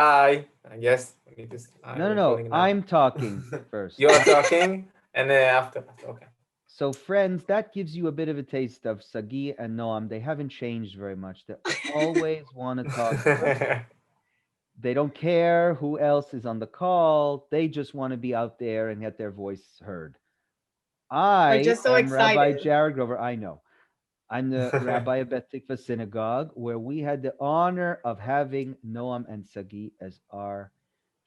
Hi. I guess we need to. No, no, We're no. calling now. I'm talking first. You're talking, and then after. Okay. So, friends, that gives you a bit of a taste of Sagi and Noam. They haven't changed very much. They always want to talk first. They don't care who else is on the call. They just want to be out there and get their voice heard. We're I just so am Rabbi excited. Jared Grover. I know. I'm the rabbi of Beth Tikva Synagogue, where we had the honor of having Noam and Sagi as our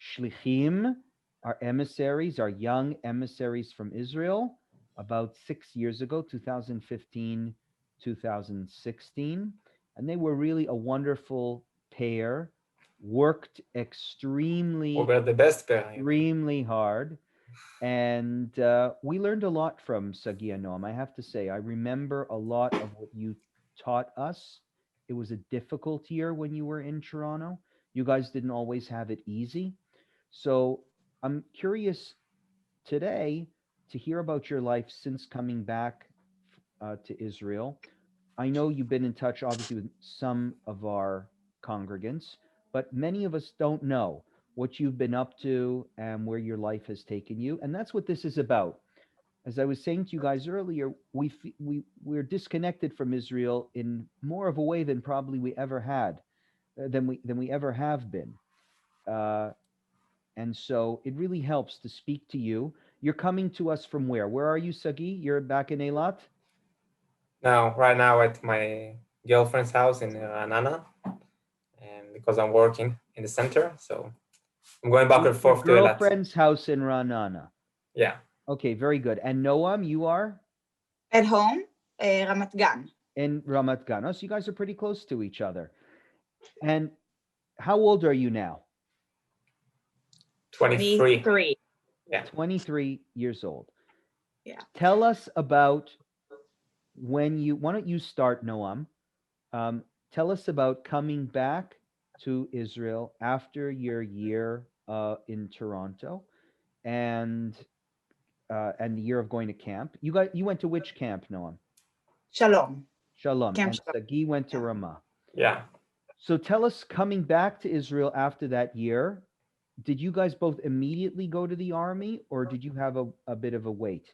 shlichim, our emissaries, our young emissaries from Israel, about 6 years ago, 2015, 2016. And they were really a wonderful pair, worked We were the best pair. extremely hard. And we learned a lot from Sagi and Noam. I have to say, I remember a lot of what you taught us. It was a difficult year when you were in Toronto. You guys didn't always have it easy. So I'm curious today to hear about your life since coming back to Israel. I know you've been in touch, obviously, with some of our congregants, but many of us don't know what you've been up to and where your life has taken you. And that's what this is about. As I was saying to you guys earlier, we're disconnected from Israel in more of a way than probably we ever had, than we ever have been. Uh, and so it really helps to speak to you. You're coming to us from where? Where are you, Sagi? You're back in Eilat? Now, right now at my girlfriend's house in Ranana, and because I'm working in the center, so I'm going back and Your forth to Eilat. girlfriend's house in Ranana. Yeah. Okay, very good. And Noam, you are At home, Ramat Gan. in Ramat Gan. Oh, so you guys are pretty close to each other. And how old are you now? 23. 23. Yeah. 23 years old. Yeah. Tell us about why don't you start, Noam? Tell us about coming back to Israel after your year in Toronto and the year of going to camp. You went to which camp, Noam? Shalom. Shalom. Camp And Shalom. Sagi went to Yeah. Ramah. Yeah. So tell us, coming back to Israel after that year, did you guys both immediately go to the army, or did you have a bit of a wait?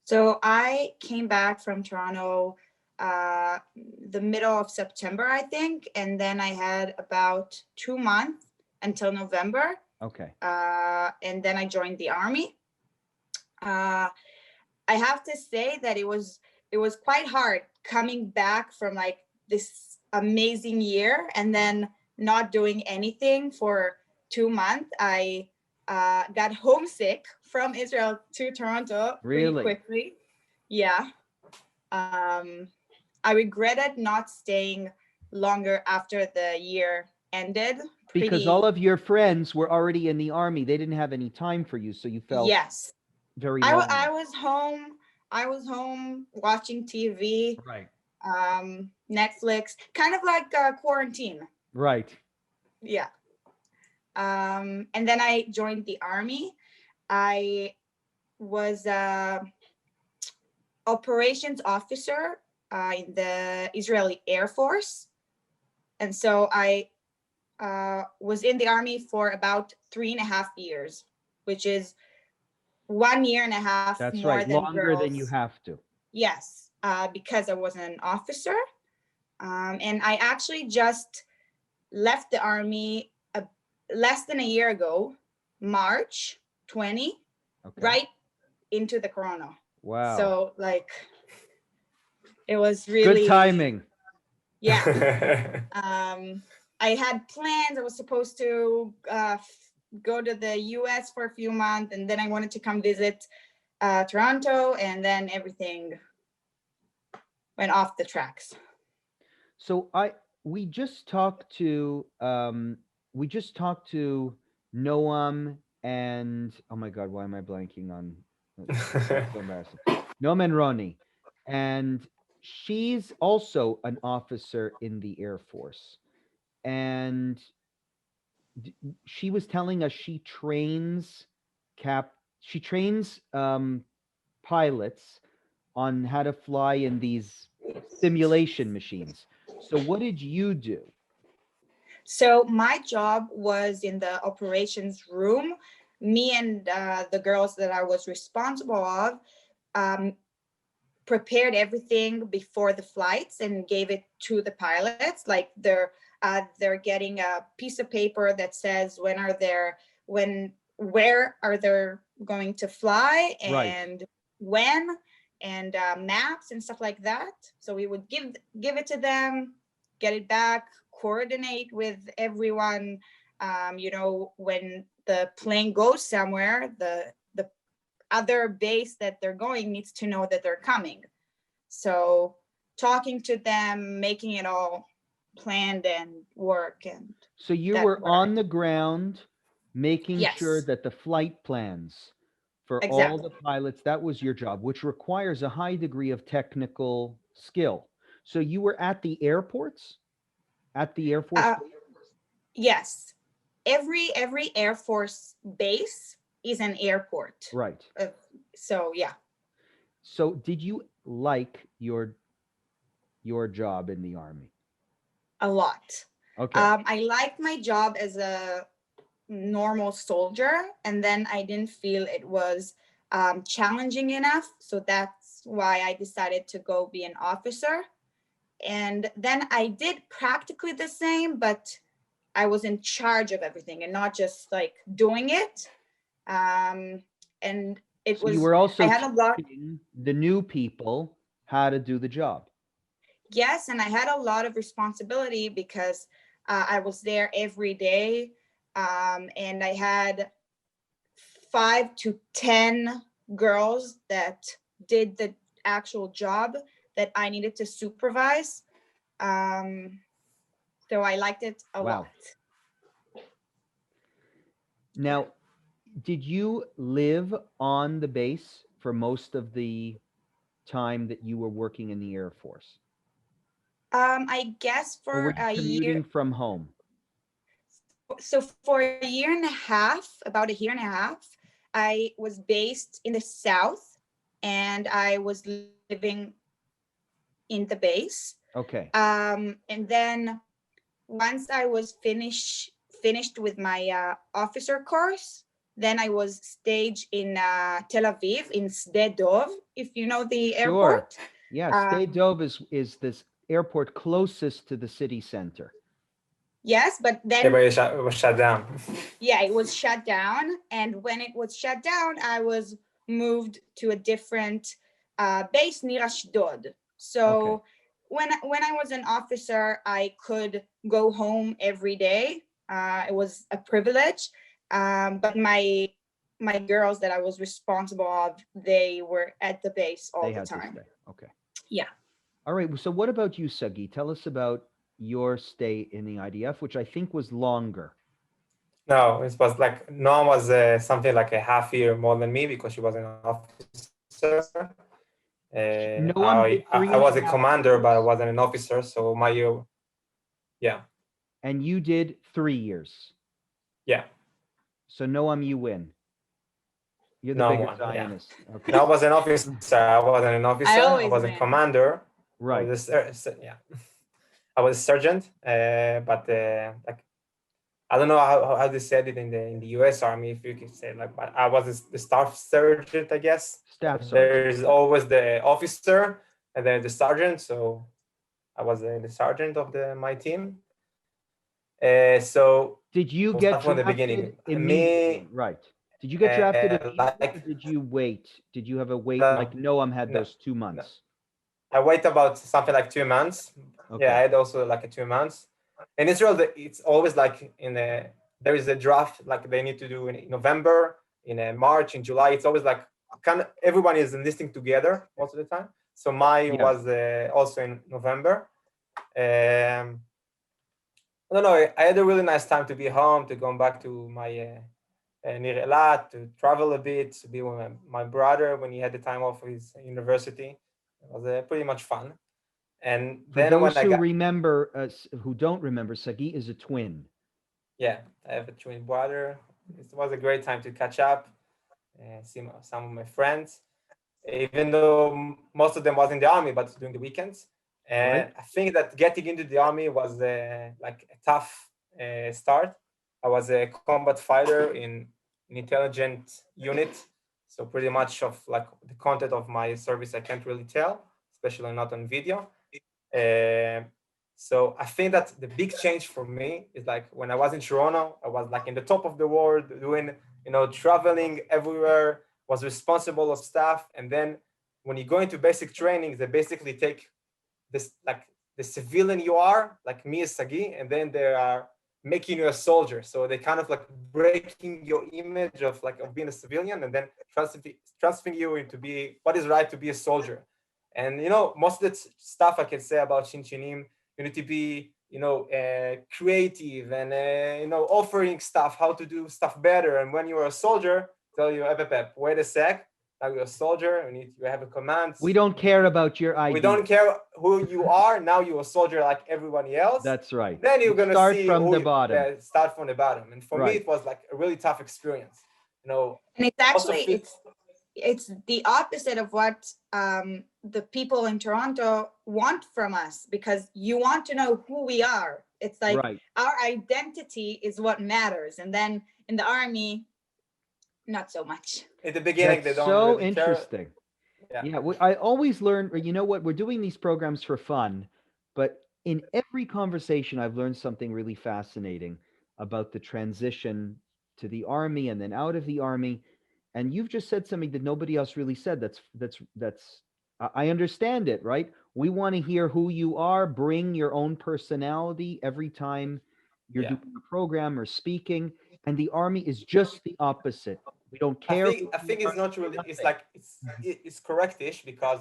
So I came back from Toronto the middle of September, I think. And then I had about 2 months until November. Okay. And then I joined the army. I have to say that it was quite hard coming back from like this amazing year and then not doing anything for 2 months. I got homesick from Israel to Toronto pretty Really? quickly. Yeah. I regretted not staying longer after the year ended. Because all of your friends were already in the army. They didn't have any time for you, so you felt Yes. very I lonely. was home. I was home watching TV, Right. Netflix, kind of like quarantine. Right. Yeah. And then I joined the army. I was operations officer in the Israeli Air Force. And so I was in the army for about 3.5 years, which is 1.5 years That's more right. than Longer girls. than you have to. Yes, because I was an officer. And I actually just left the army less than a year ago, March 20, Okay. right into the corona. Wow. So like, it was really good timing. Yeah. I had plans. I was supposed to go to the US for a few months, and then I wanted to come visit Toronto, and then everything went off the tracks. So we just talked to Noam and, oh my God, why am I blanking on? So embarrassing. Noam and Ronnie, and she's also an officer in the Air Force, and she was telling us she trains pilots on how to fly in these simulation machines. So what did you do? So my job was in the operations room. Me and the girls that I was responsible of prepared everything before the flights and gave it to the pilots. Like they're getting a piece of paper that says where are they going to fly and when, and maps and stuff like that. So we would give it to them, get it back, coordinate with everyone. When the plane goes somewhere, the other base that they're going needs to know that they're coming. So talking to them, making it all planned and work. And so you were on the ground making sure that the flight plans for all the pilots, that was your job, which requires a high degree of technical skill. So you were at the airports? At the Air Force base? Yes. Every Air Force base is an airport. Right. So yeah. So did you like your job in the Army? A lot. Okay. I liked my job as a normal soldier, and then I didn't feel it was challenging enough. So that's why I decided to go be an officer. And then I did practically the same, but I was in charge of everything and not just like doing it. And it So was, you were also I had a lot. teaching the new people how to do the job. Yes, and I had a lot of responsibility because I was there every day, and I had 5 to 10 girls that did the actual job that I needed to supervise. So I liked it a lot. Now, did you live on the base for most of the time that you were working in the Air Force? I guess Or for were you a commuting year. from home? So for a year and a half, about a year and a half, I was based in the South, and I was living in the base. Okay. And then once I was finished with my officer course, then I was staged in Tel Aviv, in Sde Dov, if you know the airport. Yeah, Sde Dov is this airport closest to the city center. Yes, but then it was shut down. Yeah, it was shut down. And when it was shut down, I was moved to a different base near Ashdod. So when I was an officer, I could go home every day. It was a privilege. But my girls that I was responsible of, they were at the base all the time. Okay. Yeah. All right. So what about you, Sagi? Tell us about your stay in the IDF, which I think was longer. No, it was like Noam was something like a half year more than me because she was an officer. I was a commander, but I wasn't an officer. So my year, yeah. And you did 3 years. Yeah. So Noam, you win. You're the bigger Zionist. Yeah. Okay. No, I was an officer. I wasn't an officer. I was a commander. Right. I was a sergeant, but like I don't know how they said it in the U.S. Army, if you can say like, but I was the staff sergeant, I guess. Staff sergeant. There's always the officer and then the sergeant. So I was the sergeant of my team. So did you get from the beginning? Me, right? Did you get drafted immediately, or did you wait? Did you have a wait like Noam had those 2 months? I wait about something like 2 months. Okay. Yeah, I had also like 2 months. In Israel, it's always like there is a draft like they need to do in November, in March, in July. It's always like kind of everyone is enlisting together most of the time. So mine was also in November. I don't know. I had a really nice time to be home, to go back to my near Eilat, to travel a bit, to be with my brother when he had the time off of his university. It was pretty much fun. And for then those who remember, who don't remember, Sagi is a twin. Yeah, I have a twin brother. It was a great time to catch up and see some of my friends, even though most of them was in the army, but during the weekends. And I think that getting into the army was like a tough start. I was a combat fighter in an intelligent unit. So pretty much of like the content of my service, I can't really tell, especially not on video. So I think that the big change for me is like when I was in Toronto, I was like in the top of the world doing, traveling everywhere, was responsible of stuff. And then when you go into basic training, they basically take this, like the civilian you are, like me as Sagi, and then they are making you a soldier. So they kind of like breaking your image of being a civilian and then transferring you into be what is right to be a soldier. And most of the stuff I can say about Shinshinim, you need to be creative and offering stuff, how to do stuff better. And when you're a soldier, tell you, wait a sec, now you're a soldier, you have a command. We don't care about your ID. We don't care who you are. Now you're a soldier like everybody else. That's right. Then you're going to start see from the bottom. Start from the bottom. And for me, it was like a really tough experience. And it's actually, it's the opposite of what the people in Toronto want from us, because you want to know who we are. It's like our identity is what matters. And then in the army, not so much. At the beginning, That's they don't so really interesting. Care. Yeah, I always learn, we're doing these programs for fun, but in every conversation, I've learned something really fascinating about the transition to the army and then out of the army. And you've just said something that nobody else really said. That's I understand it, right? We want to hear who you are, bring your own personality every time you're doing a program or speaking. And the army is just the opposite. We don't care. I think it's not really, it's like, it's correct-ish, because,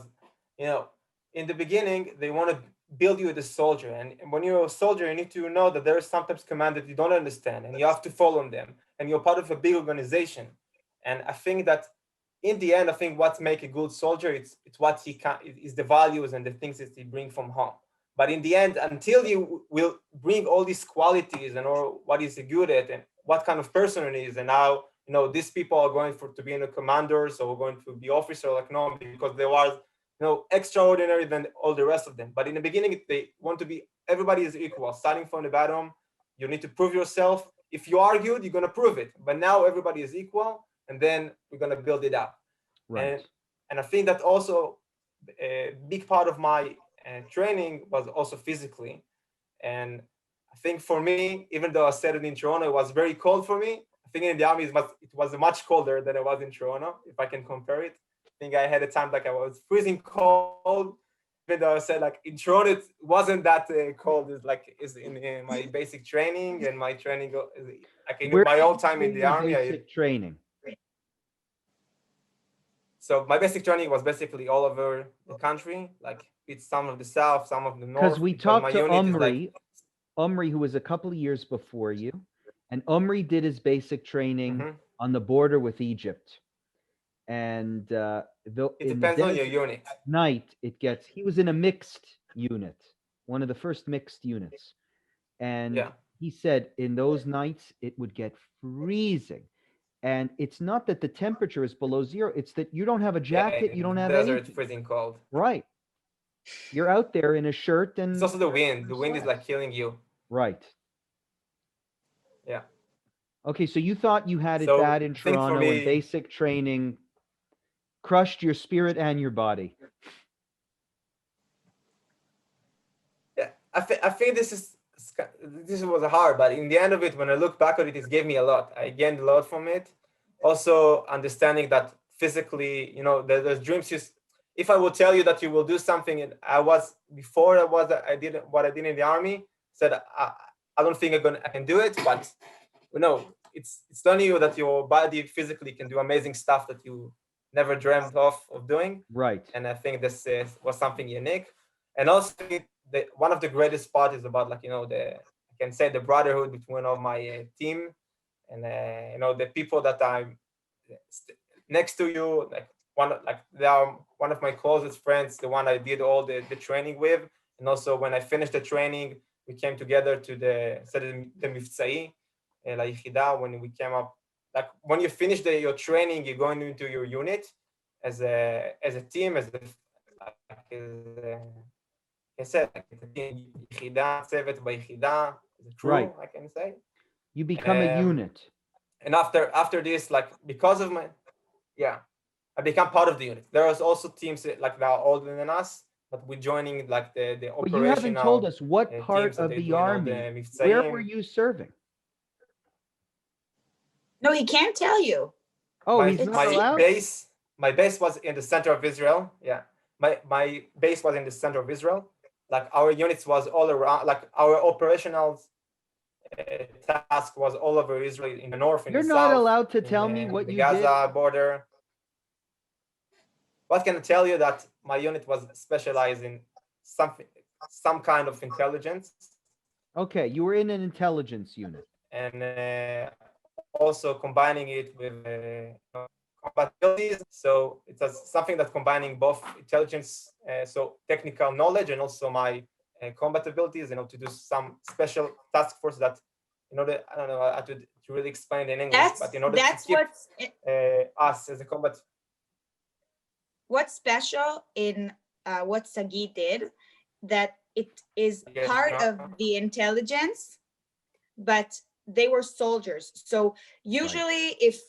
in the beginning, they want to build you as a soldier. And when you're a soldier, you need to know that there is sometimes command that you don't understand and you have to follow them. And you're part of a big organization. And I think that in the end, I think what makes a good soldier, it's what he can, is the values and the things that he brings from home. But in the end, until you will bring all these qualities and or what is he good at and what kind of person he is, and how, these people are going to be in a commanders or going to be officer like Noam, because they was, extraordinary than all the rest of them. But in the beginning, they want to be, everybody is equal. Starting from the bottom, you need to prove yourself. If you argued, you're going to prove it. But now everybody is equal, and then we're going to build it up. Right. And I think that also a big part of my training was also physically. And I think for me, even though I said it in Toronto, it was very cold for me. I think in the army, it was much colder than it was in Toronto, if I can compare it. I think I had a time like I was freezing cold, even though I said like in Toronto, it wasn't that cold. It's in my basic training, and my training, like in my own time in the army. Basic training. So my basic training was basically all over the country, like it's some of the south, some of the north. Because we talked to Omri, who was a couple of years before you, and Omri did his basic training on the border with Egypt. And it depends on your unit. At night, he was in a mixed unit, one of the first mixed units. And he said in those nights, it would get freezing. And it's not that the temperature is below zero. It's that you don't have a jacket. You don't have anything. Desert, freezing cold. Right. You're out there in a shirt and... It's also the wind. The wind is like killing you. Right. Yeah. Okay, so you thought you had it bad in Toronto, and basic training crushed your spirit and your body. Yeah, I think this was hard, but in the end of it, when I look back at it, it gave me a lot. I gained a lot from it. Also, understanding that physically, there's dreams. If I will tell you that you will do something, and I did what I did in the army, said I don't think I can do it, but it's telling you that your body physically can do amazing stuff that you never dreamt of doing. Right. And I think this was something unique. And also, one of the greatest part is about I can say the brotherhood between all my team, and the people that I'm next to you, they are one of my closest friends, the one I did all the training with. And also when I finished the training, we came together to the Mivtzai, Yichida, when we came up. Like when you finish your training, you're going into your unit as a team, as I said, Yichida, Tzevet by Yichida, is a crew, Right. I can say. You become a unit. And after this, like because of my, I become part of the unit. There was also teams like that are older than us, but we're joining like the But operational. you haven't told us what part teams that of they the do, army. Where were you serving? No, he can't tell you. Oh, he's not allowed? My base was in the center of Israel. Yeah, my base was in the center of Israel. Like our units was all around. Like our operational task was all over Israel, in the north, in You're the not south, allowed to tell me what the you Gaza did. border. What can I tell you? That my unit was specialized in some kind of intelligence. Okay, you were in an intelligence unit. And also combining it with combat abilities. So it's something that combining both intelligence, so technical knowledge, and also my combat abilities, to do some special task force that, I don't know how to really explain in English, but in order to keep us as a combat. What's special in what Sagi did, that it is part of the intelligence, but they were soldiers. So usually if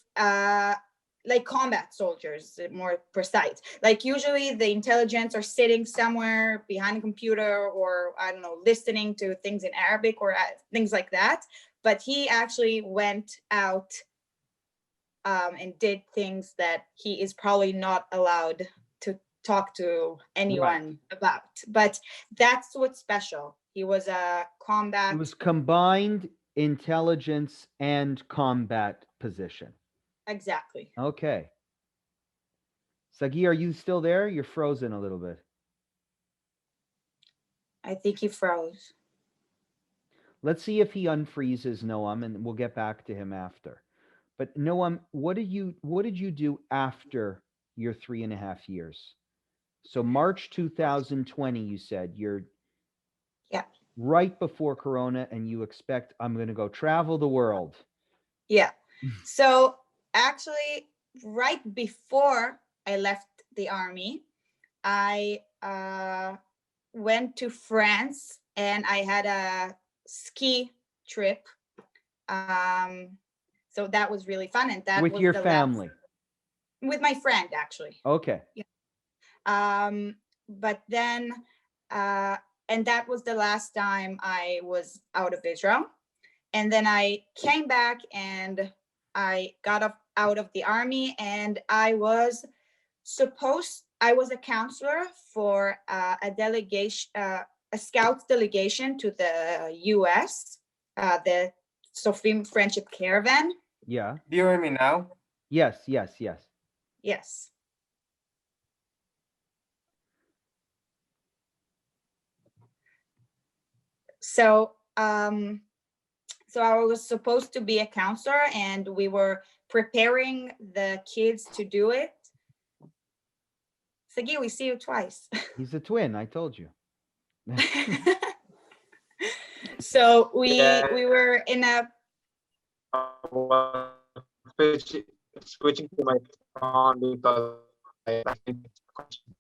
like combat soldiers, more precise, like usually the intelligence are sitting somewhere behind a computer, or I don't know, listening to things in Arabic or things like that. But he actually went out and did things that he is probably not allowed to talk to anyone about. But that's what's special. He was a combat. It was combined intelligence and combat position. Exactly. Okay. Sagi, are you still there? You're frozen a little bit. I think he froze. Let's see if he unfreezes, Noam, and we'll get back to him after. But Noam, what did you do after your 3.5 years? So March 2020, you said you're right before Corona, and you expect, I'm going to go travel the world. Yeah. So actually, right before I left the army, I went to France and I had a ski trip. So that was really fun, and that with was your family. With my friend, actually. Okay. Yeah. But then, and that was the last time I was out of Israel. And then I came back and I got out of the army, and I was a counselor for a delegation, a Scouts delegation to the U.S., the Sofim Friendship Caravan. Yeah. Do you hear me now? Yes. Yes. So, so I was supposed to be a counselor, and we were preparing the kids to do it. Sagi, we see you twice. He's a twin, I told you. So we were in a switching to my phone because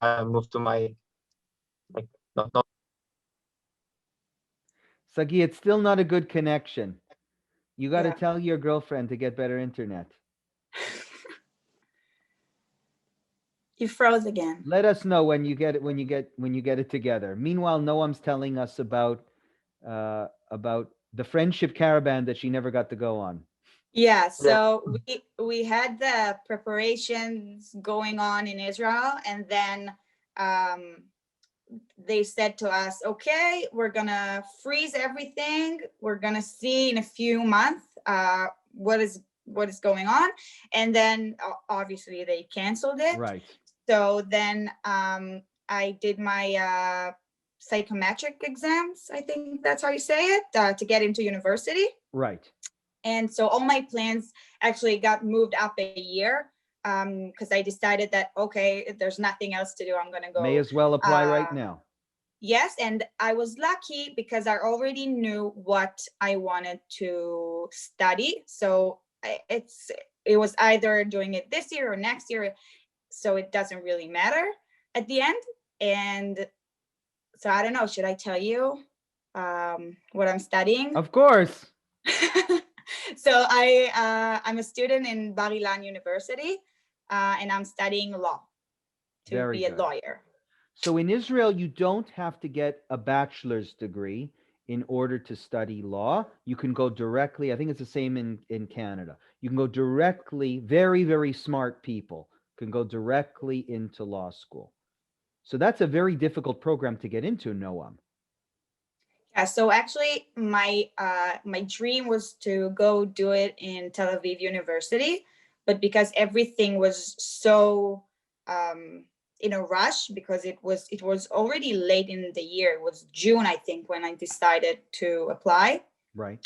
I moved to my not. Sagi, it's still not a good connection. You got to tell your girlfriend to get better internet. You froze again. Let us know when you get it together. Meanwhile, Noam's telling us about the friendship caravan that she never got to go on. Yeah, so we had the preparations going on in Israel, and then they said to us, okay, we're gonna freeze everything. We're gonna see in a few months what is going on. And then obviously they canceled it. Right. So then I did my psychometric exams, I think that's how you say it, to get into university. Right. And so all my plans actually got moved up a year, because I decided that, okay, if there's nothing else to do, I'm going to go. May as well apply right now. Yes. And I was lucky because I already knew what I wanted to study. So it was either doing it this year or next year. So it doesn't really matter at the end. And so I don't know, should I tell you what I'm studying? Of course. So I'm a student in Bar Ilan University, and I'm studying law to Very be a good. lawyer. So in Israel, you don't have to get a bachelor's degree in order to study law. You can go directly, I think it's the same in Canada. You can go directly, very, very smart people can go directly into law school. So that's a very difficult program to get into, Noam. Yeah, so actually my dream was to go do it in Tel Aviv University, but because everything was so in a rush, because it was already late in the year, it was June, I think, when I decided to apply. Right.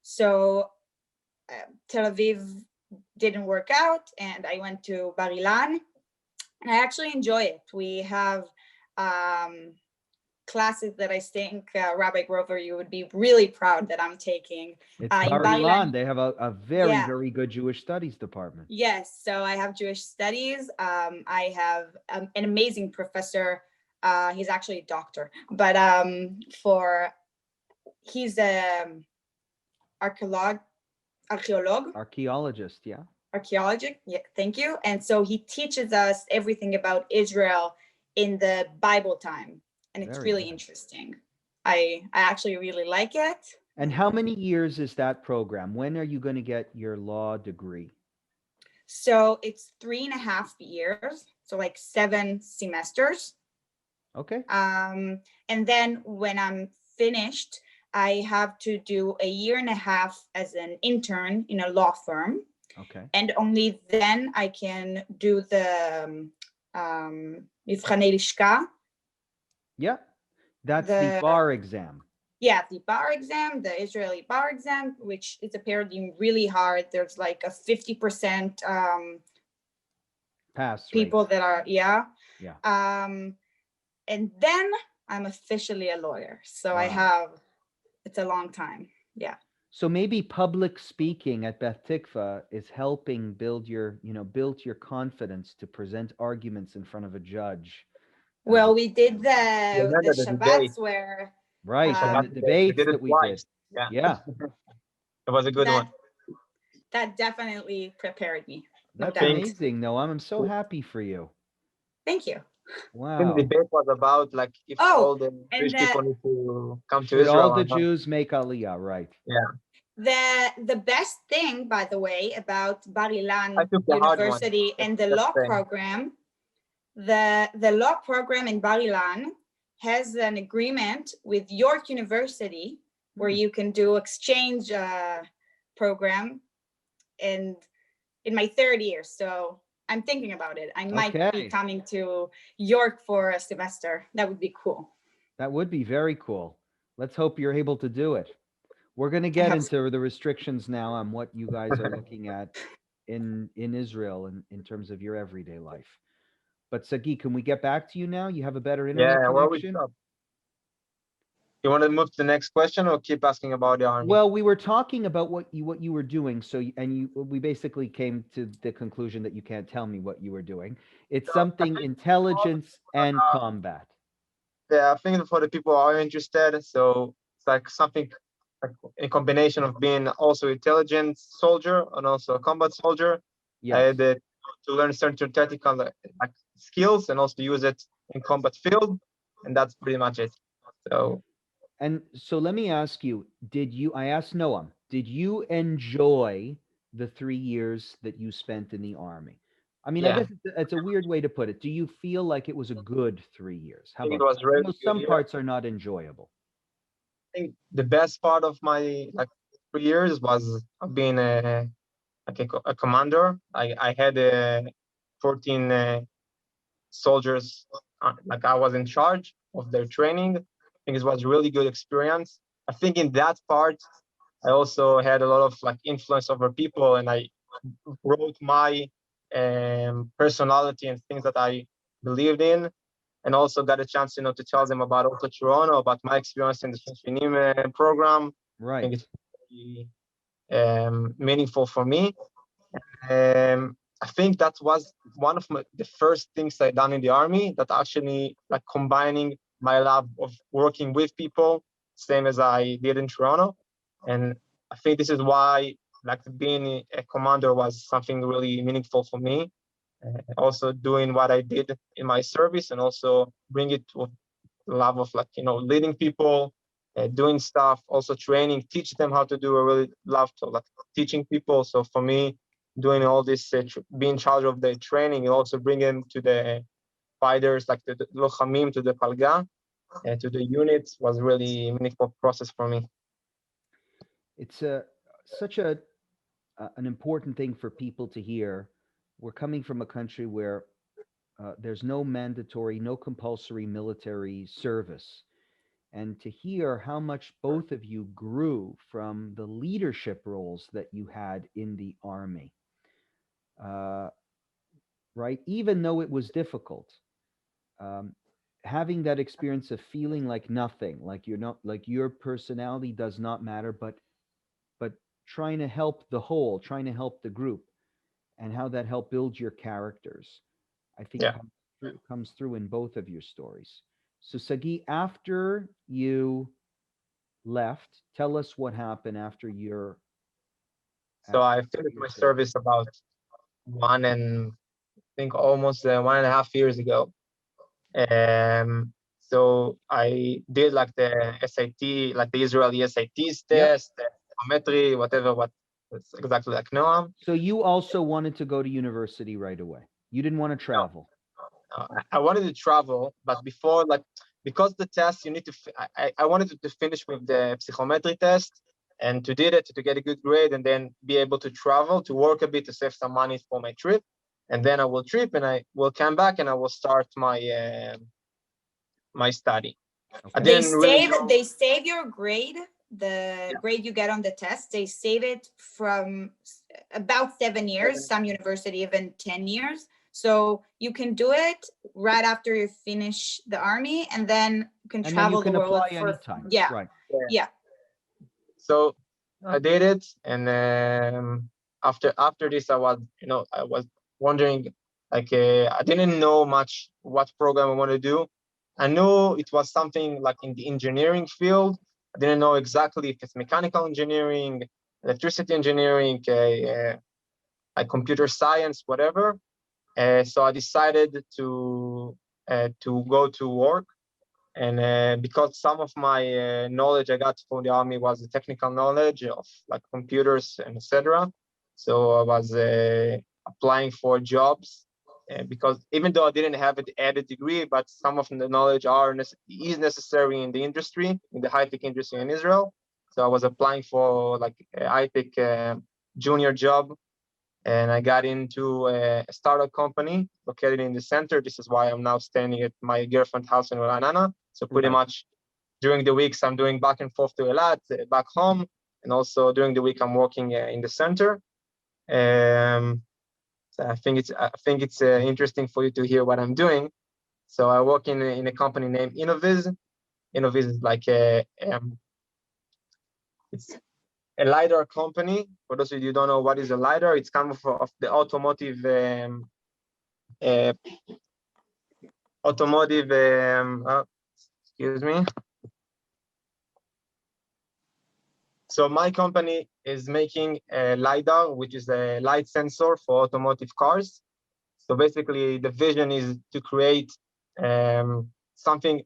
So Tel Aviv didn't work out, and I went to Bar Ilan, and I actually enjoy it. We have classes that I think, Rabbi Grover, you would be really proud that I'm taking. It's Bar Ilan. They have a very, very good Jewish studies department. Yes, so I have Jewish studies. I have an amazing professor. He's actually a doctor, but he's a archaeologist, yeah. Archaeologist, yeah, thank you. And so he teaches us everything about Israel in the Bible time. And it's really interesting. I actually really like it. And how many years is that program? When are you going to get your law degree? So it's 3.5 years, so like 7 semesters. Okay. And then when I'm finished, I have to do 1.5 years as an intern in a law firm. Okay. And only then I can do the מבחני לשכה. Yeah, that's the bar exam. Yeah, the bar exam, the Israeli bar exam, which is apparently really hard. There's like a 50% pass people rate. that are, Yeah. And then I'm officially a lawyer. So Wow. it's a long time. Yeah. So maybe public speaking at Beth Tikva is helping build your confidence to present arguments in front of a judge. Well, we did the Shabbats where... Right, and the debates that we did. Yeah. It was a good one. That definitely prepared me. That's amazing, Noam. I'm so happy for you. Thank you. Wow. The debate was about like if all the Jewish people need to come to Israel. All the Jews make Aliyah, right? Yeah. The best thing, by the way, about Bar Ilan University and the law program, the law program in Bar Ilan has an agreement with York University where you can do exchange program, and in my 3rd year. So I'm thinking about it. I might be coming to York for a semester. That would be cool. That would be very cool. Let's hope you're able to do it. We're going to get into the restrictions now on what you guys are looking at in Israel in terms of your everyday life. But Sagi, can we get back to you now? You have a better internet connection? Where we stop? You want to move to the next question or keep asking about the army? Well, we were talking about what you were doing. We basically came to the conclusion that you can't tell me what you were doing. It's something intelligence and combat. Yeah, I think for the people who are interested, so it's like something like a combination of being also intelligent soldier and also a combat soldier. Yes. I had to learn certain tactical like skills and also use it in combat field, and that's pretty much it. So let me ask you, I asked Noam, did you enjoy the 3 years that you spent in the army? I mean, I guess it's a weird way to put it. Do you feel like it was a good 3 years? How about it was really some parts are not enjoyable. I think the best part of my 3 years was being a commander. I had 14 soldiers, I was in charge of their training. I think it was a really good experience. I think in that part, I also had a lot of influence over people, and I wrote my personality and things that I believed in, and also got a chance, to tell them about also Toronto, about my experience in the Shinshinim program. Right. I think it's really meaningful for me. I think that was one of the first things I done in the army, that actually combining my love of working with people, same as I did in Toronto. And I think this is why like being a commander was something really meaningful for me. Also doing what I did in my service, and also bring it with love of like, leading people, doing stuff, also training, teach them how to do. I really love to like teaching people. So for me, doing all this, being in charge of the training, and also bring them to the fighters, like the lochamim, to the palga, and to the units, was really meaningful process for me. It's such an important thing for people to hear. We're coming from a country where there's no mandatory, no compulsory military service. And to hear how much both of you grew from the leadership roles that you had in the army, right? Even though it was difficult, having that experience of feeling like nothing, like you're not, like your personality does not matter, but trying to help the whole, trying to help the group, and how that helped build your characters, I think Yeah. comes through in both of your stories. So Sagi, after you left, tell us what happened after your So I finished my service about I think almost 1.5 years ago. So I did like the SAT, like the Israeli SATs test, the psychometry, whatever, what it's exactly like Noam. So you also wanted to go to university right away. You didn't want to travel. I wanted to travel, but before, like, because the test, you need to, I wanted to finish with the psychometry test and to did it to get a good grade, and then be able to travel, to work a bit, to save some money for my trip. And then I will trip, and I will come back, and I will start my study. Okay. They save your grade, the grade you get on the test. They save it from about 7 years, some university even 10 years. So you can do it right after you finish the army, and then you can travel the world for anytime. Yeah. Right. Yeah. So I did it, and after this, I was wondering, like, I didn't know much what program I want to do. I knew it was something like in the engineering field. I didn't know exactly if it's mechanical engineering, electricity engineering, like computer science, whatever. So I decided to go to work. And because some of my knowledge I got from the army was the technical knowledge of like computers and etc. So I was applying for jobs, because even though I didn't have an added degree, but some of the knowledge is necessary in the industry, in the high-tech industry in Israel. So I was applying for like a high-tech junior job, and I got into a startup company located in the center. This is why I'm now standing at my girlfriend's house in Ranana. So pretty much during the weeks, I'm doing back and forth to Elat, back home, and also during the week, I'm working in the center. So I think it's interesting for you to hear what I'm doing. So I work in a company named Innoviz. Innoviz is like it's a LiDAR company. For those of you who don't know what is a LiDAR, it's kind of the automotive excuse me. So my company is making a LiDAR, which is a light sensor for automotive cars. So basically, the vision is to create something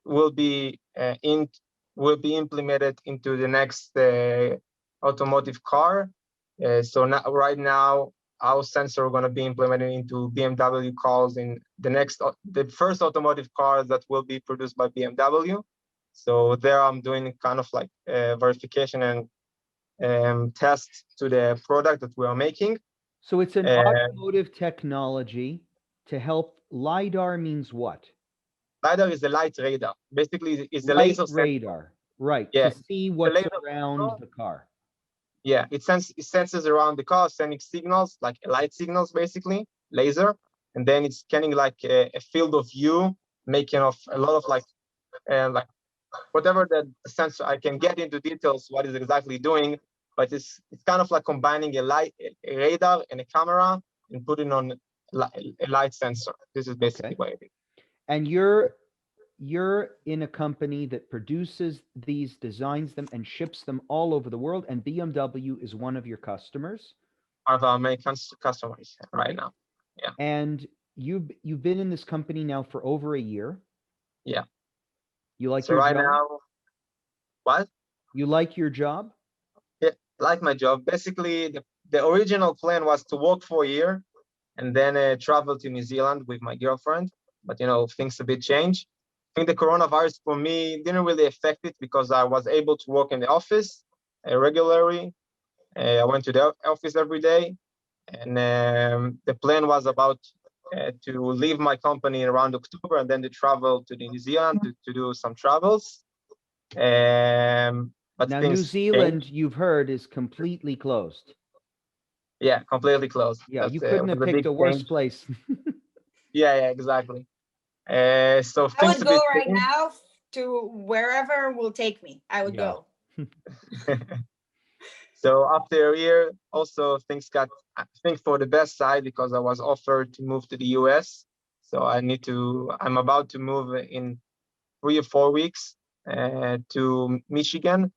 will be implemented into the next automotive car. So right now, our sensor are going to be implemented into BMW cars in the first automotive car that will be produced by BMW. So there I'm doing kind of like verification and test to the product that we are making. So it's an automotive technology to help. LiDAR means what? LiDAR is the light radar. Basically, it's the light laser radar. sensor. Right. Yeah. To see what's around the car. Yeah, it senses around the car, sending signals, like light signals, basically, laser. And then it's scanning like a field of view, making of a lot of like whatever the sensor, I can get into details what is exactly doing, but it's kind of like combining a radar and a camera and putting on a light sensor. This is basically what it is. And you're you're in a company that produces these, designs them, and ships them all over the world, and BMW is one of your customers. One of our main customers right now. Yeah. And you've been in this company now for over a year. Yeah. You like So your right job? now, what? You like your job? Yeah, like my job. Basically, the original plan was to work for a year and then travel to New Zealand with my girlfriend. But things a bit changed. I think the coronavirus for me didn't really affect it because I was able to work in the office regularly. I went to the office every day, and the plan was about to leave my company around October and then to travel to New Zealand to do some travels. But Now, things New Zealand, changed. you've heard, is completely closed. Yeah, completely closed. Yeah, That's you couldn't have was a picked big a worse change. place. Yeah, exactly. So I things would a go bit right changed. now to wherever will take me. I would Yeah. go. So after a year, also things got, I think, for the best side because I was offered to move to the US. So I'm about to move in 3 or 4 weeks to Michigan.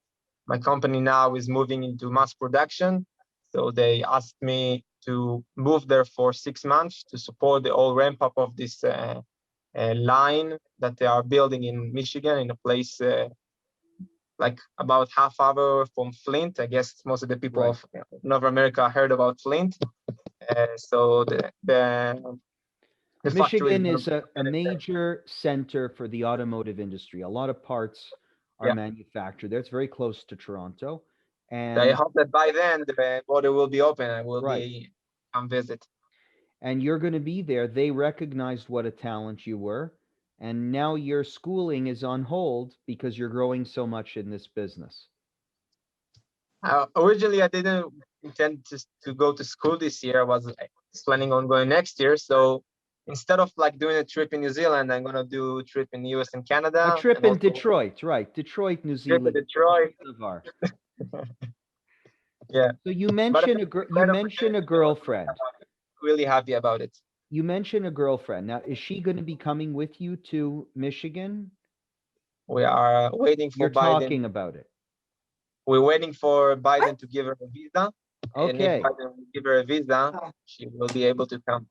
My company now is moving into mass production. So they asked me to move there for 6 months to support the whole ramp up of this line that they are building in Michigan in a place like about half hour from Flint. I guess most of the people Right. of North America heard about Flint. So the factory is Michigan gonna is a major center for the automotive industry. A lot of parts are yeah. manufactured there. It's very close to Toronto. I And hope that by then the border will be open and will right. be come visit. And you're going to be there. They recognized what a talent you were. And now your schooling is on hold because you're growing so much in this business. Originally, I didn't intend to go to school this year. I was planning on going next year. So instead of like doing a trip in New Zealand, I'm gonna do a trip in the US and Canada. A trip and in also Detroit, right? Detroit, New trip in Zealand. Detroit. Yeah, So you but I mentioned think you better mentioned a opportunity, so girlfriend. I'm really happy about it. You mentioned a girlfriend. Now, is she going to be coming with you to Michigan? We are waiting for You're Biden. talking about it. We're waiting for What? Biden to give her a visa. And if Okay. Biden will give her a visa, Oh. she will be able to come.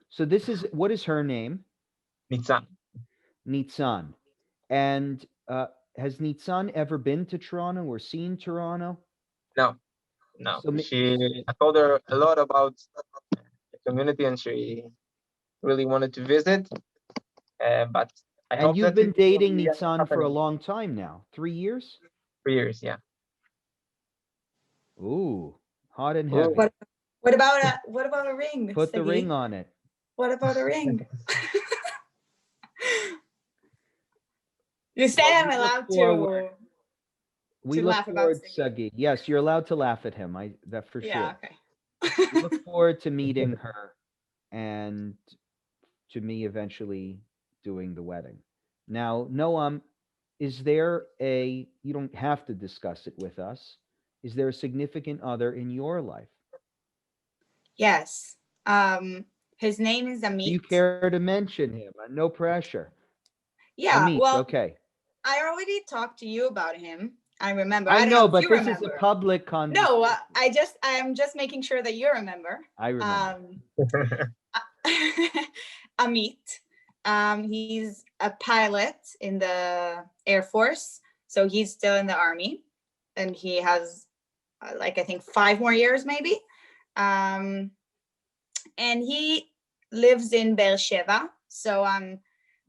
So what is her name? Nitzan. Nitzan. And has Nitzan ever been to Toronto or seen Toronto? No. So I told her a lot about the community and she really wanted to visit. But I and hope you've that been it will dating be Nitzan for a happening long time now. 3 years? 3 years, yeah. Ooh, hot and Ooh. heavy. What about a ring? Put the Sagi? ring on it. What about a ring? You said I'm allowed We to look laugh about forward, Sagi. Sagi. Yes, you're allowed to laugh at him. That for Yeah, sure. okay. We look forward to meeting her and to me eventually doing the wedding. Now, Noam, is there you don't have to discuss it with us. Is there a significant other in your life? Yes. His name is Amit. Do you care to mention him? No pressure. Yeah, Amit, well, okay. I already talked to you about him. I remember. I don't know, if but you this remember. is a public conversation. No, I'm just making sure that you remember. I remember. Amit. He's a pilot in the Air Force, so he's still in the Army, and he has I think 5 more years maybe. And he lives in Beersheba, so I'm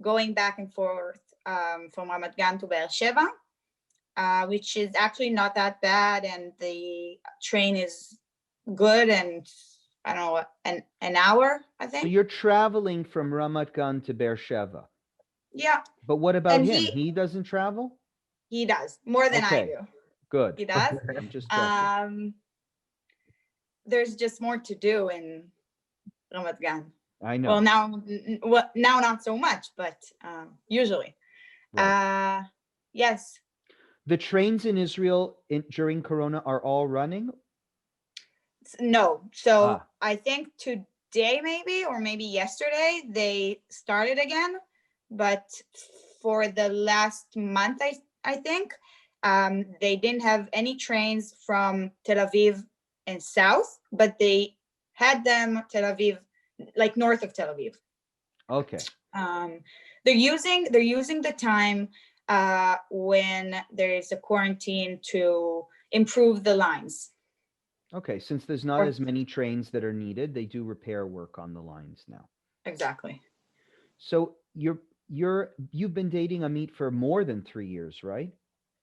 going back and forth from Ramat Gan to Beersheba, which is actually not that bad, and the train is good, and I don't know, an hour, I think. So you're traveling from Ramat Gan to Beersheba. Yeah. But what about him? He doesn't travel? He does more than I do. Good. He does. I'm just checking. There's just more to do in Ramat Gan. I know. Well, now not so much, but usually. Right. Yes. The trains in Israel during Corona are all running? No. So I think today maybe, or maybe yesterday, they started again. But for the last month, I think, they didn't have any trains from Tel Aviv and south, but they had them Tel Aviv, like north of Tel Aviv. Okay. They're using the time when there is a quarantine to improve the lines. Okay, since there's not as many trains that are needed, they do repair work on the lines now. Exactly. So you've been dating Amit for more than 3 years, right?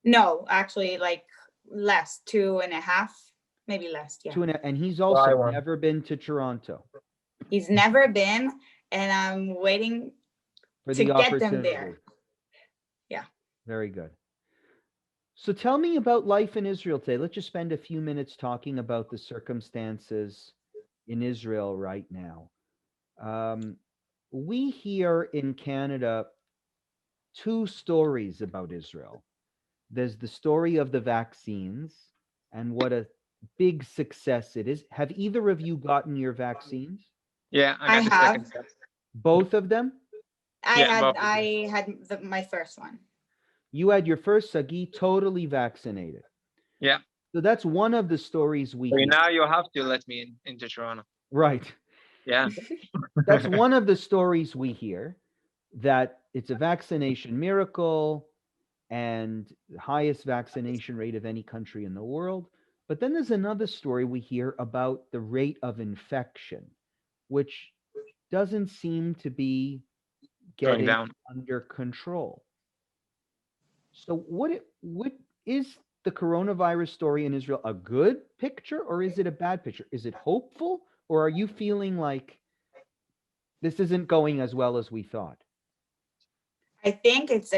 No, actually, like less, 2.5, maybe less. Yeah. And he's also never been to Toronto. He's never been, and I'm waiting for to the get them there. Yeah. Very good. So tell me about life in Israel today. Let's just spend a few minutes talking about the circumstances in Israel right now. We hear in Canada 2 stories about Israel. There's the story of the vaccines and what a big success it is. Have either of you gotten your vaccines? Yeah, I got the have. second step. Both of them? I had my first one. You had your first, Sagi, totally vaccinated. Yeah. So that's one of the stories we hear. Now you have to let me into Toronto. Right. Yeah. That's one of the stories we hear, that it's a vaccination miracle and the highest vaccination rate of any country in the world. But then there's another story we hear about the rate of infection, which doesn't seem to be getting down under control. So what is the coronavirus story in Israel a good picture or is it a bad picture? Is it hopeful or are you feeling like this isn't going as well as we thought? I think it's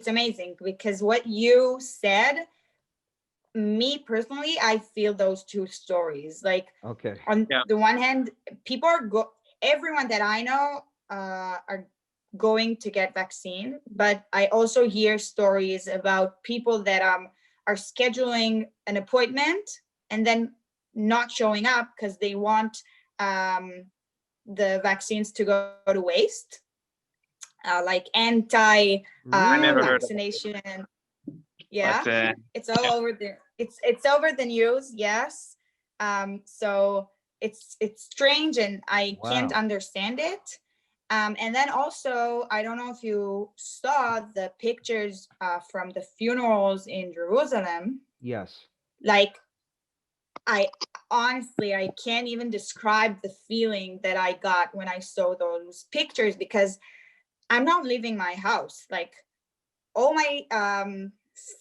amazing because what you said, me personally, I feel those 2 stories. Like, okay, on the one hand, people everyone that I know are going to get vaccine, but I also hear stories about people that are scheduling an appointment and then not showing up because they want the vaccines to go to waste, like vaccination. Yeah, but, it's all over it's over the news. Yes. So it's strange and I can't understand it. And then also, I don't know if you saw the pictures from the funerals in Jerusalem. Yes. Like, I honestly, I can't even describe the feeling that I got when I saw those pictures because I'm not leaving my house. Like, all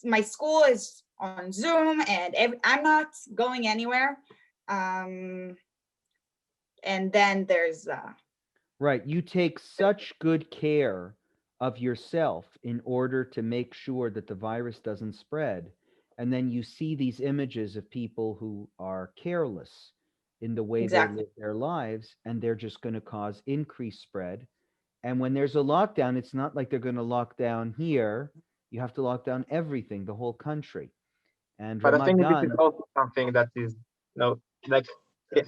my school is on Zoom and I'm not going anywhere. And then there's right. You take such good care of yourself in order to make sure that the virus doesn't spread. And then you see these images of people who are careless in the way they live their lives, and they're just going to cause increased spread. And when there's a lockdown, it's not like they're going to lock down here. You have to lock down everything, the whole country. And but I think this is also something that is, like,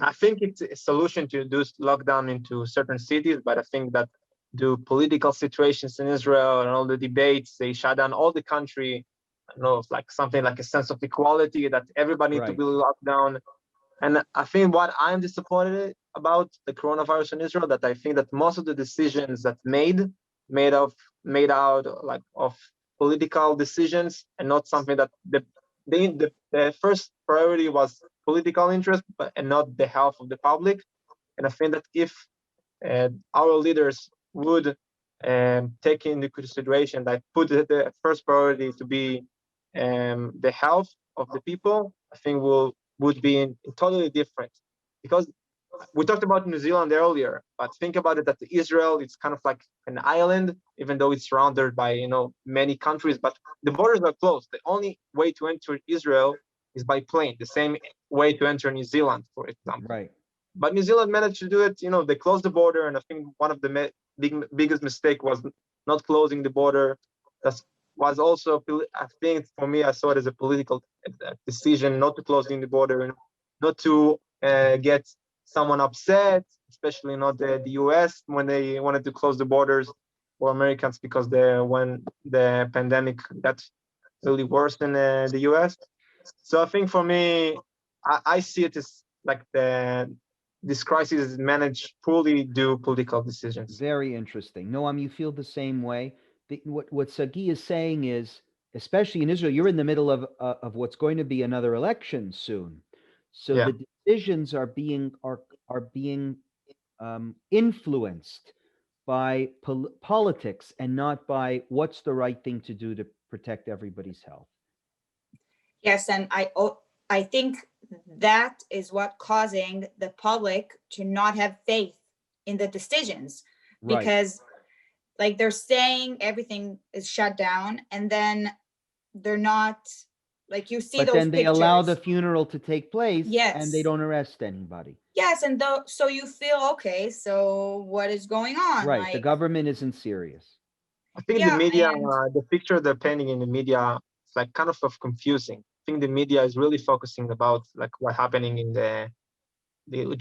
I think it's a solution to do lockdown into certain cities, but I think that the political situations in Israel and all the debates, they shut down all the country. I know, like something like a sense of equality that everybody needs to be locked down. And I think what I'm disappointed about the coronavirus in Israel, that I think that most of the decisions that made out like of political decisions and not something that the first priority was political interest, and not the health of the public. And I think that if our leaders would take into consideration that put the first priority to be the health of the people, I think would be in totally different. Because we talked about New Zealand earlier, but think about it that Israel, it's kind of like an island, even though it's surrounded by many countries, but the borders are closed. The only way to enter Israel is by plane, the same way to enter New Zealand, for example. Right. But New Zealand managed to do it. They closed the border, and I think one of the biggest mistake was not closing the border. That was also, I think, for me, I saw it as a political decision not to closing the border, not to get someone upset, especially not the US when they wanted to close the borders. for Americans because when the pandemic got really worse in the US. So I think for me, I see it as like this crisis is managed poorly due political decisions. Very interesting. Noam, you feel the same way. What Sagi is saying is, especially in Israel, you're in the middle of what's going to be another election soon. So Yeah. the decisions are being influenced by politics and not by what's the right thing to do to protect everybody's health. Yes, and I think that is what causing the public to not have faith in the decisions, Right. because like they're saying everything is shut down, and then they're not, like you see But those then they allow the pictures. funeral to take place, and they Yes. don't arrest anybody. Yes, and so you feel okay. So what is going on? Right. The Like, government isn't serious. I think the yeah, media, and the picture they're painting in the media, it's like kind of confusing. I think the media is really focusing about like what's happening in the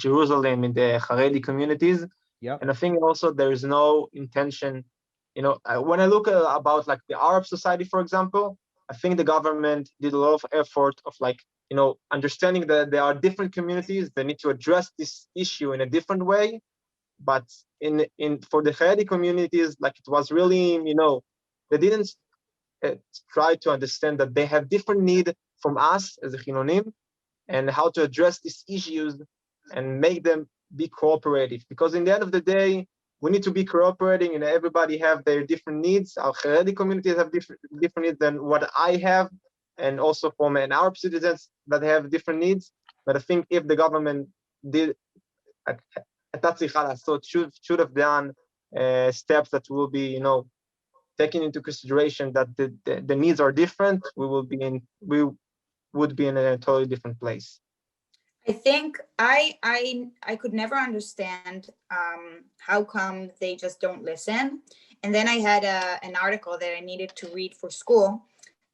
Jerusalem, in the Haredi communities. Yep. And I think also there is no intention, when I look about like the Arab society, for example, I think the government did a lot of effort of like, understanding that there are different communities that need to address this issue in a different way. But in for the Haredi communities, like it was really, they didn't try to understand that they have different need from us as a Chinonim, and how to address these issues and make them be cooperative. Because in the end of the day, we need to be cooperating, and everybody have their different needs. Our Haredi communities have different needs than what I have, and also from an Arab citizens that have different needs. But I think if the government did, so should have done steps that will be, taking into consideration that the needs are different, we would be in a totally different place. I think I could never understand how come they just don't listen. And then I had an article that I needed to read for school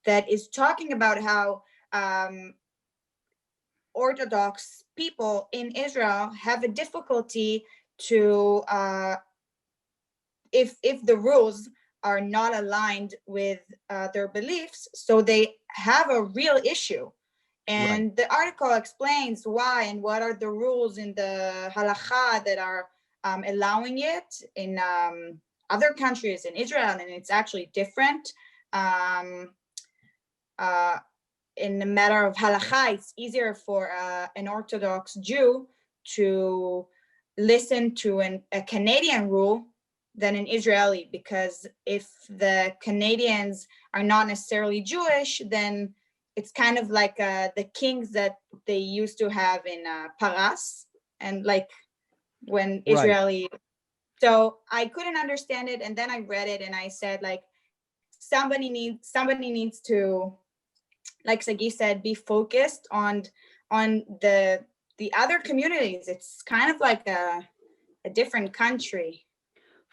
that is talking about how Orthodox people in Israel have a difficulty to if the rules are not aligned with their beliefs, so they have a real issue. And Right. the article explains why and what are the rules in the halacha that are allowing it in other countries in Israel, and it's actually different. In the matter of halacha, it's easier for an Orthodox Jew to listen to a Canadian rule than an Israeli, because if the Canadians are not necessarily Jewish, then it's kind of like the kings that they used to have in Paras, and like when Right. Israeli. So I couldn't understand it, and then I read it, and I said, like, somebody needs to, like Sagi said, be focused on the other communities. It's kind of like a different country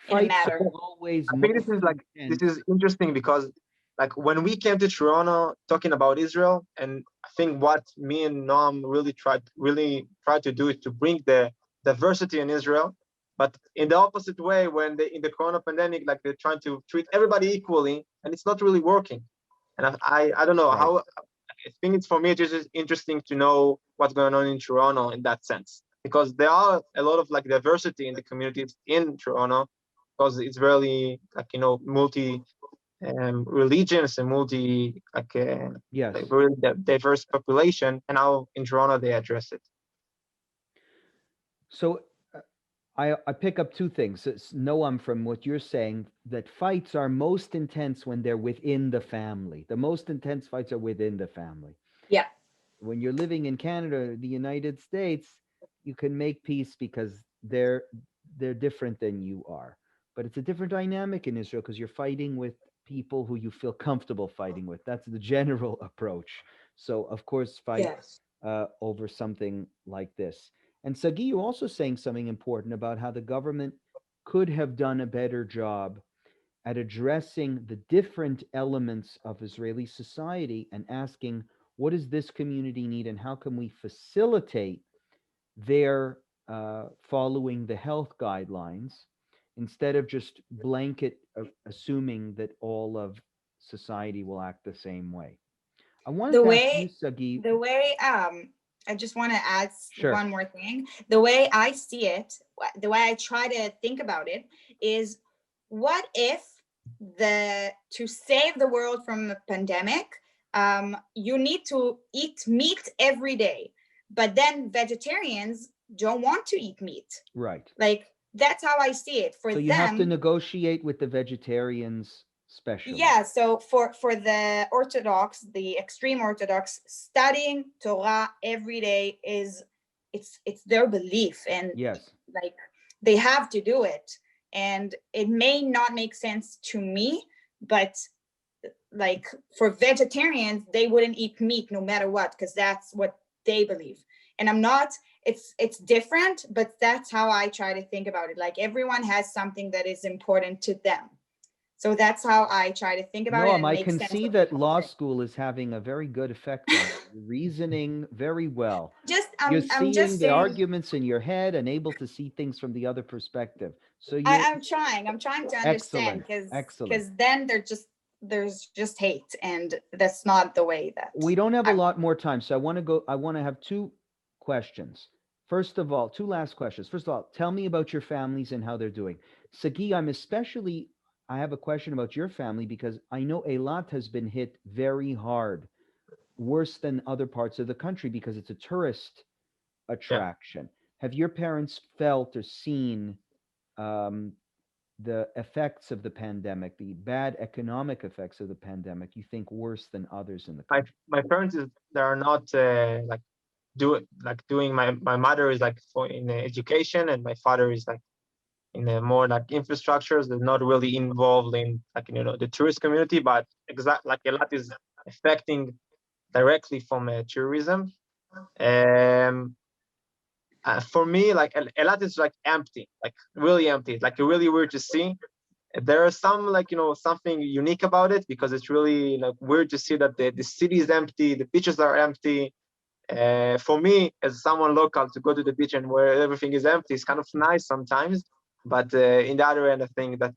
in a Fights matter. are always I think most this intense. is interesting because like when we came to Toronto talking about Israel, and I think what me and Noam really tried to do is to bring the diversity in Israel, but in the opposite way, when they in the Corona pandemic, like they're trying to treat everybody equally, and it's not really working. And I don't know Right. how. I think it's for me it's just interesting to know what's going on in Toronto in that sense, because there are a lot of like diversity in the communities in Toronto, because it's really like multi religions and multi Yes. like very diverse population, and how in Toronto they address it. So I pick up two things. Noam, from what you're saying, that fights are most intense when they're within the family. The most intense fights are within the family. Yeah. When you're living in Canada, the United States, you can make peace because they're different than you are. But it's a different dynamic in Israel because you're fighting with people who you feel comfortable fighting with. That's the general approach. So of course, fight Yes. over something like this. And Sagi, you're also saying something important about how the government could have done a better job at addressing the different elements of Israeli society and asking, what does this community need and how can we facilitate their following the health guidelines instead of just blanket assuming that all of society will act the same way. I wanted The to ask you, way, Sagi. I just want to add Sure. one more thing. The way I see it, the way I try to think about it is, what if to save the world from a pandemic, you need to eat meat every day, but then vegetarians don't want to eat meat. Right. Like, that's how I see it. For So you them, have to negotiate with the vegetarians specially. yeah, so for the Orthodox, the extreme Orthodox, studying Torah every day is, it's their belief, and Yes. like they have to do it. And it may not make sense to me, but like for vegetarians, they wouldn't eat meat no matter what, because that's what they believe. And I'm not, it's different, but that's how I try to think about it. Like, everyone has something that is important to them. So that's how I try to think about it. Noam, And I make can sense see of that the law concept. school is having a very good effect on you. Reasoning very well. You're I'm seeing just the saying, arguments in your head and able to see things from the other perspective. So you're I'm trying to understand, because then there's just hate, and that's not the way that we don't have I a lot want. more time. So I want to have two questions. First of all, two last questions. First of all, tell me about your families and how they're doing. Sagi, I have a question about your family because I know Eilat has been hit very hard, worse than other parts of the country because it's a tourist attraction. Have your parents felt or seen the effects of the pandemic, the bad economic effects of the pandemic, you think worse than others in the country? My parents they are not doing. My mother is like in education, and my father is like in a more like infrastructures. They're not really involved in like the tourist community, but like a lot is affecting directly from tourism. For me, like a lot is like empty, like really empty. It's like really weird to see. There are some like something unique about it because it's really like weird to see that the city is empty, the beaches are empty. For me, as someone local, to go to the beach and where everything is empty is kind of nice sometimes. But in the other end, I think that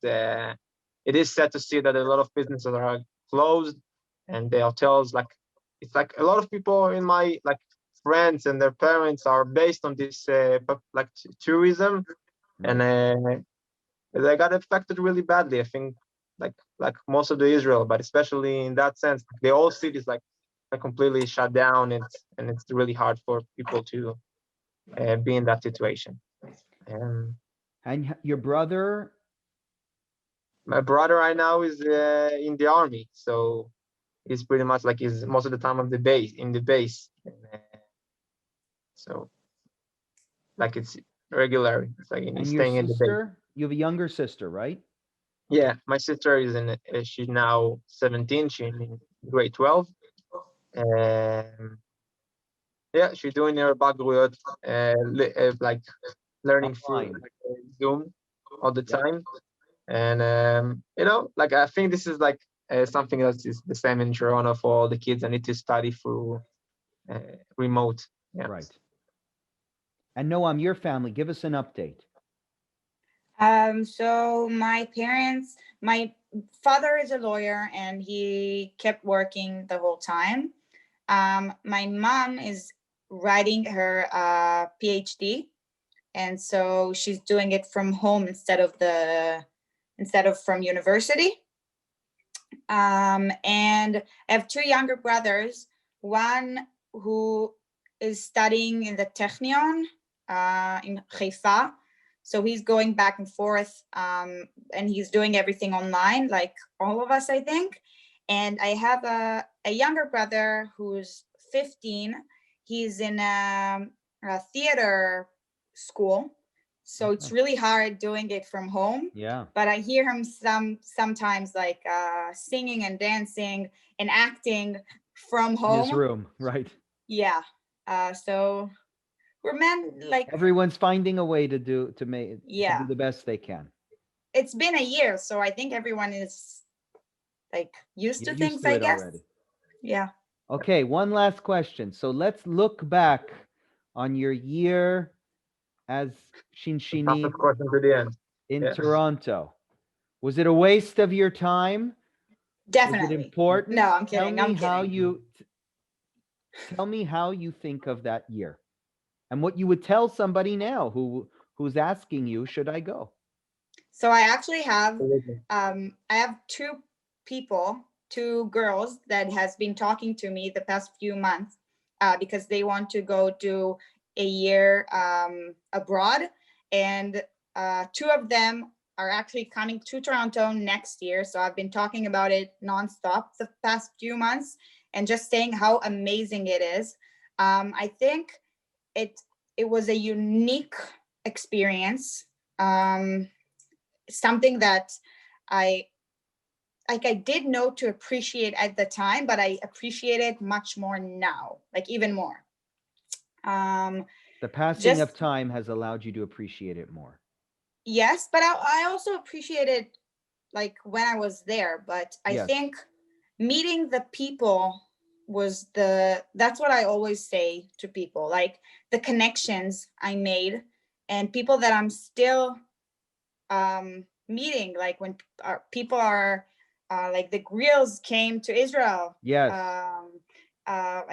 it is sad to see that a lot of businesses are closed, and the hotels, like it's like a lot of people in my like friends and their parents are based on this like tourism, and they got affected really badly. I think like most of the Israel, but especially in that sense, the whole city is like completely shut down, and it's really hard for people to be in that situation. And your brother? My brother right now is in the army, so he's pretty much like he's most of the time on the base in the base. So like it's regular. It's like he's staying in the base. You have a younger sister, right? Yeah, my sister is she's now 17. She's in grade 12. Yeah, she's doing her bagruyot, like learning through Zoom all the time. And like I think this is like something that is the same in Toronto for all the kids. I need to study through remote. Yeah. Right. And Noam, your family, give us an update. So my father is a lawyer, and he kept working the whole time. My mom is writing her PhD, and so she's doing it from home instead of from university. And I have two younger brothers, one who is studying in the Technion in Haifa. So he's going back and forth, and he's doing everything online, like all of us, I think. And I have a younger brother who's 15. He's in a theater school. So it's really hard doing it from home. Yeah. But I hear him sometimes like singing and dancing and acting from home. In his room, right? Yeah. So we're like everyone's finding a way to do the best they can. It's been a year, so I think everyone is like used to things, I guess. Already. Yeah. Okay, one last question. So let's look back on your year as Shinshinim. Question to the end. in Yeah. Toronto. Was it a waste of your time? Was it Definitely. important? No, I'm Tell kidding. me I'm how kidding. you tell me how you think of that year, and what you would tell somebody now who's asking you, should I go? So I actually have Absolutely. I have two girls that has been talking to me the past few months because they want to go do a year abroad, and two of them are actually coming to Toronto next year. So I've been talking about it nonstop the past few months and just saying how amazing it is. I think it was a unique experience. Something that I I did know to appreciate at the time, but I appreciate it much more now, like even more. The passing of Just time has allowed you to appreciate it more. yes, but I also appreciate it like when I was there. But I Yes. think meeting the people was that's what I always say to people, like the connections I made and people that I'm still meeting, like when people are like the grills came to Israel Yes.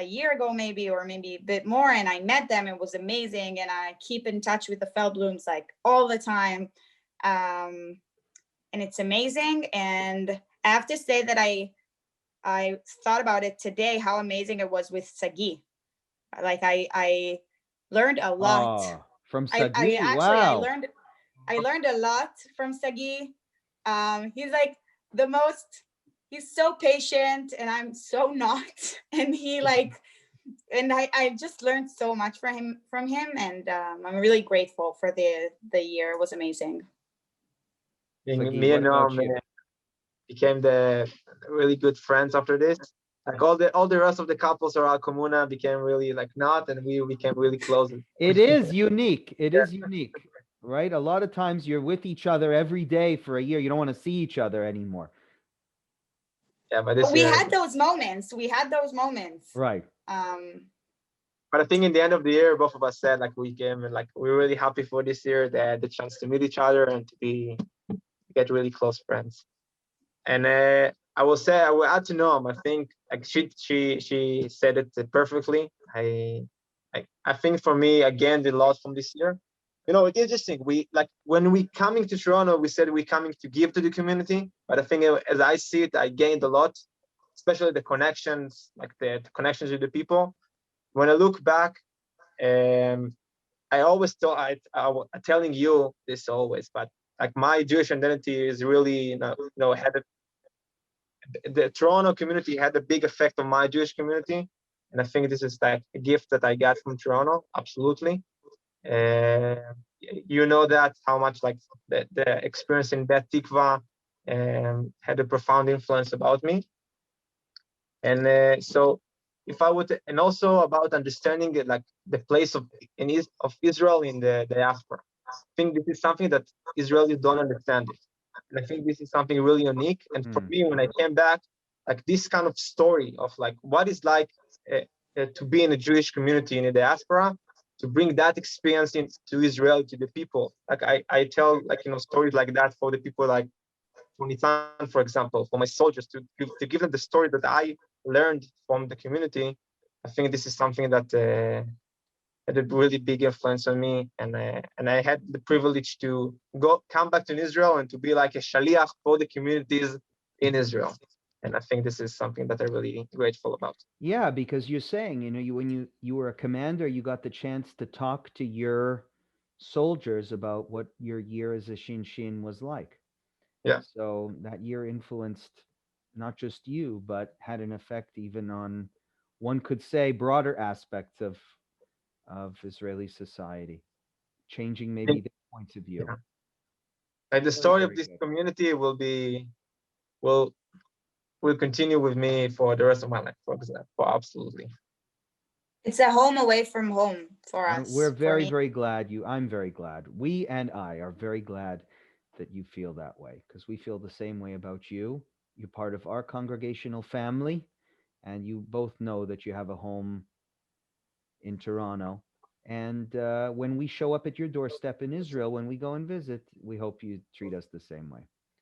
a year ago maybe, or maybe a bit more, and I met them. It was amazing, and I keep in touch with the Feldblooms like all the time, and it's amazing. And I have to say that I thought about it today, how amazing it was with Sagi. Like I learned a lot. From I Sagi. actually Wow. I learned a lot from Sagi. He's like the most, he's so patient and I'm so not. And he like, and I just learned so much from him. And I'm really grateful for the year. It was amazing. Sagi, Me what and about Noam you? became the really good friends after this. Like all the rest of the couples around Comuna became really like not, and we became really close. It is unique. It is unique, right? A lot of times you're with each other every day for a year. You don't want to see each other anymore. Yeah, but But this we year, had those moments. We had those moments. Right. but I think in the end of the year, both of us said like we came and like we're really happy for this year, that the chance to meet each other and to get really close friends. And I will say, I will add to Noam. I think like she said it perfectly. I think for me again the loss from this year. You know, it's interesting. We like when we coming to Toronto, we said we coming to give to the community. But I think as I see it, I gained a lot, especially the connections, like the connections with the people. When I look back, um, I always thought I'm telling you this always, but like my Jewish identity is really had the Toronto community had a big effect on my Jewish community, and I think this is like a gift that I got from Toronto. Absolutely, uh, you know that how much like the experience in Bet Tikva had a profound influence about me, and so if I would, and also about understanding it, like the place of Israel in the diaspora. I think this is something that Israelis don't understand it. And I think this is something really unique. And for me, when I came back, like this kind of story of like what is like to be in a Jewish community in the diaspora, to bring that experience into Israel to the people. Like I tell like stories like that for the people like for Nitan, for example, for my soldiers to give them the story that I learned from the community. I think this is something that had a really big influence on me, and I had the privilege to come back to Israel and to be like a shaliach for the communities in Israel. And I think this is something that I'm really grateful about. Yeah, because you're saying, when you were a commander, you got the chance to talk to your soldiers about what your year as a Shinshin was like. Yeah. So that year influenced not just you, but had an effect even on, one could say, broader aspects of Israeli society, changing maybe their points of view. Yeah. And the Very, story of very this good. community will will continue with me for the rest of my life, for example. Absolutely. It's a home away from home for us. We're for very, me. very glad I'm very glad. We and I are very glad that you feel that way, because we feel the same way about you. You're part of our congregational family, and you both know that you have a home in Toronto, And when we show up at your doorstep in Israel, when we go and visit, we hope you treat us the same way.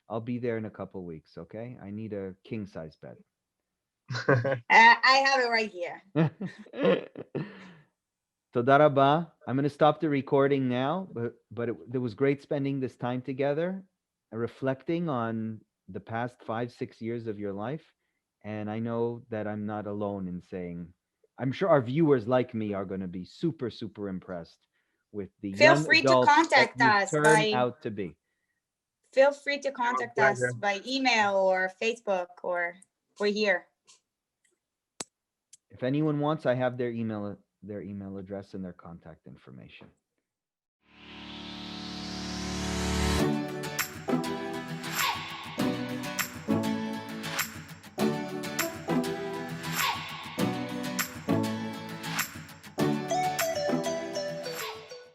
I'll be there in a couple weeks, okay? I need a king size bed. I have it right here. Toda rabba. I'm going to stop the recording now, but it was great spending this time together, reflecting on the past 5-6 years of your life. And I know that I'm not alone in saying, I'm sure our viewers like me are going to be super, super impressed with the Feel young free to adults that contact you us turned out to be. Feel free to contact us pleasure. by email or Facebook, or we're here. If anyone wants, I have their email address and their contact information.